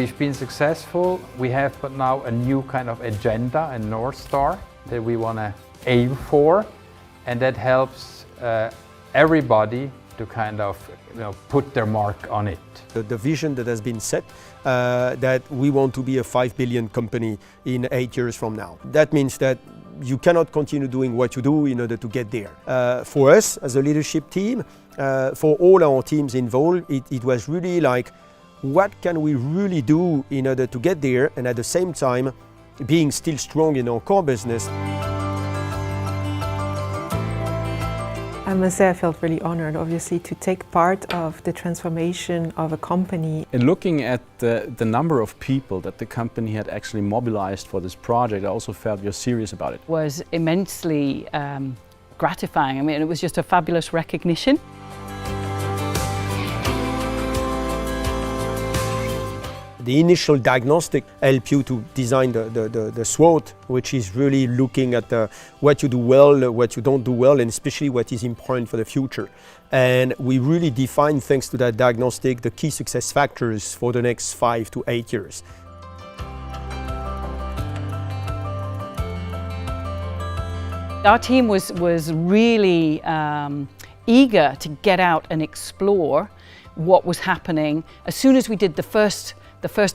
we've been successful. We have but now a new kind of agenda and North Star that we want to aim for, and that helps everybody to kind of put their mark on it. The vision that has been set, that we want to be a 5 billion company in 8 years from now. That means that you cannot continue doing what you do in order to get there. For us as a leadership team, for all our teams involved, it was really like, what can we really do in order to get there, and at the same time being still strong in our core business. I must say I felt really honored, obviously, to take part of the transformation of a company. In looking at the number of people that the company had actually mobilized for this project, I also felt you're serious about it. It was immensely gratifying. I mean, it was just a fabulous recognition. The initial diagnostic help you to design the SWOT, which is really looking at what you do well, what you don't do well, and especially what is important for the future. And we really define, thanks to that diagnostic, the key success factors for the next 5 to 8 years. Our team was really eager to get out and explore what was happening. As soon as we did the first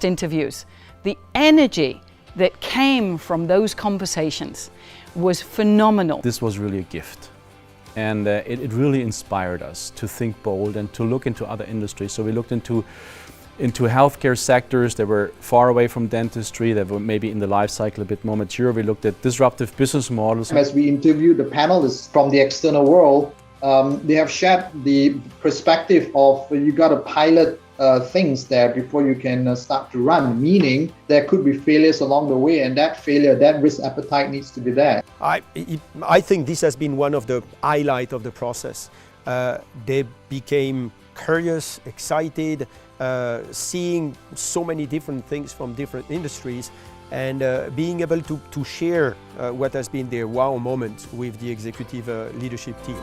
interviews, the energy that came from those conversations was phenomenal. This was really a gift, and it really inspired us to think bold and to look into other industries. So we looked into healthcare sectors that were far away from dentistry, that were maybe in the life cycle a bit more mature. We looked at disruptive business models. As we interviewed the panelists from the external world, they have shared the perspective of you got to pilot things there before you can start to run, meaning there could be failures along the way, and that failure, that risk appetite needs to be there. I think this has been one of the highlights of the process. They became curious, excited, seeing so many different things from different industries, and being able to share what has been their wow moment with the executive leadership team.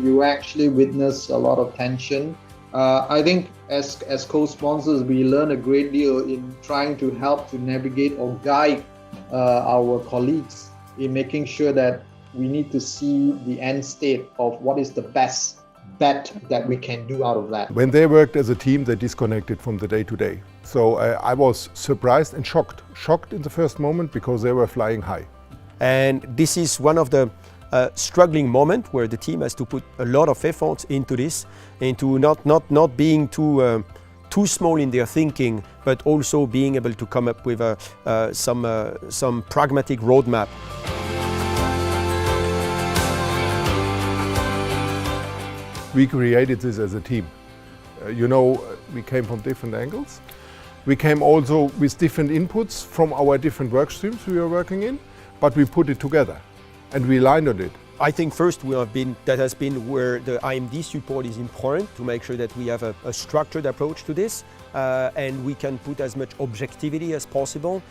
You actually witness a lot of tension. I think as co-sponsors, we learn a great deal in trying to help to navigate or guide our colleagues in making sure that we need to see the end state of what is the best bet that we can do out of that. When they worked as a team, they disconnected from the day-to-day. So I was surprised and shocked. Shocked in the first moment because they were flying high. And this is one of the struggling moment where the team has to put a lot of effort into this, into not being too small in their thinking, but also being able to come up with some pragmatic roadmap. We created this as a team. We came from different angles. We came also with different inputs from our different work streams we were working in, but we put it together and we aligned on it. I think first that has been where the IMD support is important, to make sure that we have a structured approach to this, and we can put as much objectivity as possible.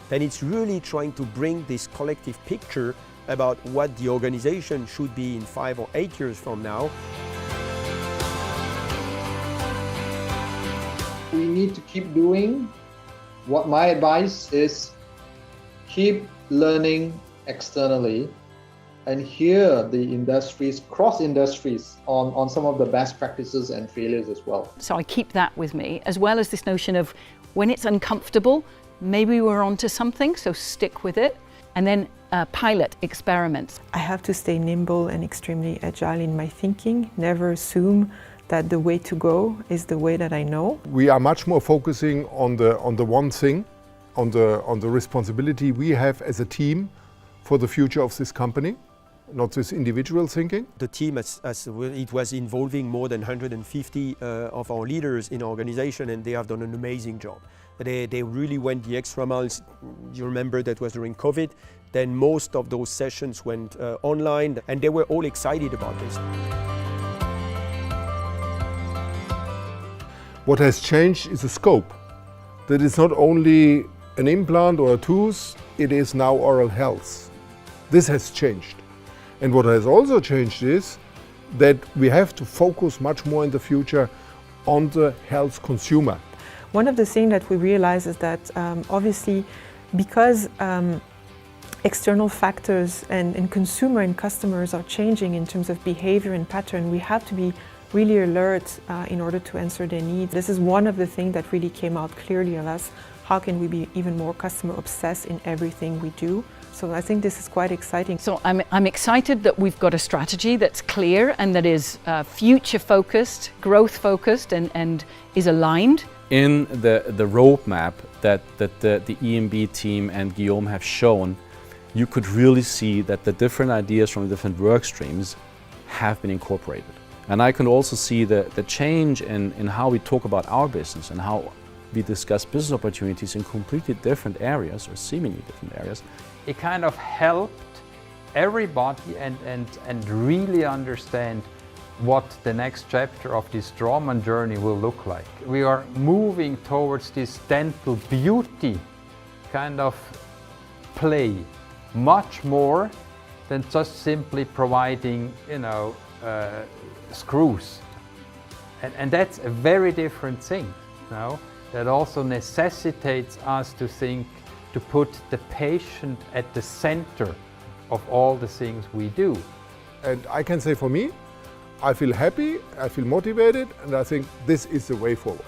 Then it's really trying to bring this collective picture about what the organization should be in 5 or 8 years from now. We need to keep doing. What my advice is, keep learning externally and hear the industries, cross industries, on some of the best practices and failures as well. So I keep that with me, as well as this notion of when it's uncomfortable, maybe we're onto something, so stick with it. And then pilot experiments. I have to stay nimble and extremely agile in my thinking, never assume that the way to go is the way that I know. We are much more focusing on the one thing, on the responsibility we have as a team for the future of this company, not this individual thinking. The team, it was involving more than 150 of our leaders in our organization, and they have done an amazing job. They really went the extra miles. You remember that was during COVID. Then most of those sessions went online, and they were all excited about this. What has changed is the scope. That is not only an implant or a tooth, it is now oral health. This has changed. And what has also changed is that we have to focus much more in the future on the health consumer. One of the things that we realize is that obviously because external factors and consumer and customers are changing in terms of behavior and pattern, we have to be really alert in order to answer their needs. This is one of the things that really came out clearly of us. How can we be even more customer obsessed in everything we do? So I think this is quite exciting. So I'm excited that we've got a strategy that's clear and that is future focused, growth focused and is aligned. In the roadmap that the EMB team and Guillaume have shown, you could really see that the different ideas from the different work streams have been incorporated. And I can also see the change in how we talk about our business and how we discuss business opportunities in completely different areas or seemingly different areas. It kind of helped everybody and really understand what the next chapter of this Straumann journey will look like. We are moving towards this dental beauty kind of play, much more than just simply providing, screws. And that's a very different thing, that also necessitates us to think, to put the patient at the center of all the things we do. And I can say for me, I feel happy, I feel motivated, and I think this is the way forward.